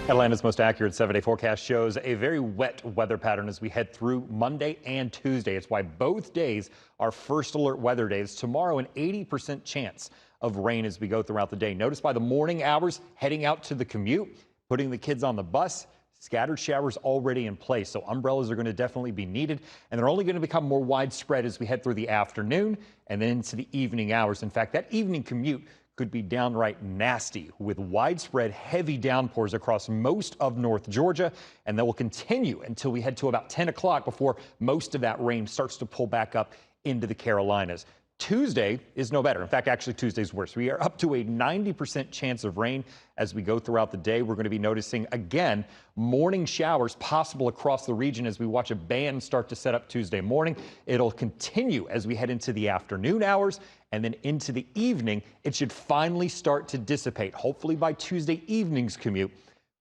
Atlanta's most accurate 7-day forecast shows a very wet weather pattern as we head through Monday and Tuesday. It's why both days are first alert weather days. Tomorrow, an 80% chance of rain as we go throughout the day. Notice by the morning hours, heading out to the commute, putting the kids on the bus, scattered showers already in place. So umbrellas are going to definitely be needed, and they're only going to become more widespread as we head through the afternoon and then into the evening hours. In fact, that evening commute could be downright nasty with widespread heavy downpours across most of North Georgia, and that will continue until we head to about 10 o'clock before most of that rain starts to pull back up into the Carolinas. Tuesday is no better. In fact, actually Tuesday's worse. We are up to a 90% chance of rain as we go throughout the day. We're going to be noticing again morning showers possible across the region as we watch a band start to set up Tuesday morning. It'll continue as we head into the afternoon hours and then into the evening. It should finally start to dissipate. Hopefully by Tuesday evening's commute,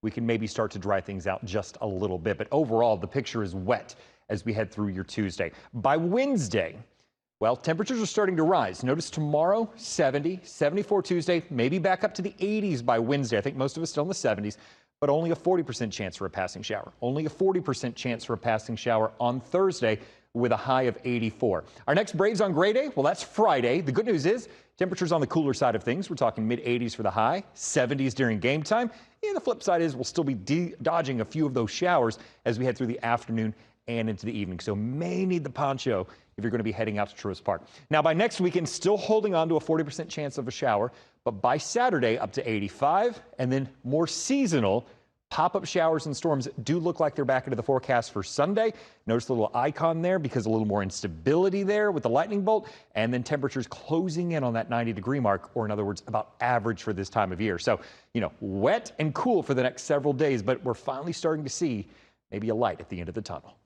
we can maybe start to dry things out just a little bit. But overall, the picture is wet as we head through your Tuesday. By Wednesday, well, temperatures are starting to rise. Notice tomorrow, 70, 74 Tuesday, maybe back up to the 80s by Wednesday. I think most of us still in the 70s, but only a 40% chance for a passing shower. Only a 40% chance for a passing shower on Thursday with a high of 84. Our next Braves on Gray Day, well, that's Friday. The good news is temperatures on the cooler side of things. We're talking mid-80s for the high, 70s during game time. And the flip side is we'll still be dodging a few of those showers as we head through the afternoon and into the evening. So may need the poncho if you're going to be heading out to Truist Park. Now, by next weekend, still holding on to a 40% chance of a shower, but by Saturday up to 85, and then more seasonal pop-up showers and storms do look like they're back into the forecast for Sunday. Notice the little icon there because a little more instability there with the lightning bolt, and then temperatures closing in on that 90-degree mark, or in other words, about average for this time of year. So, wet and cool for the next several days, but we're finally starting to see maybe a light at the end of the tunnel.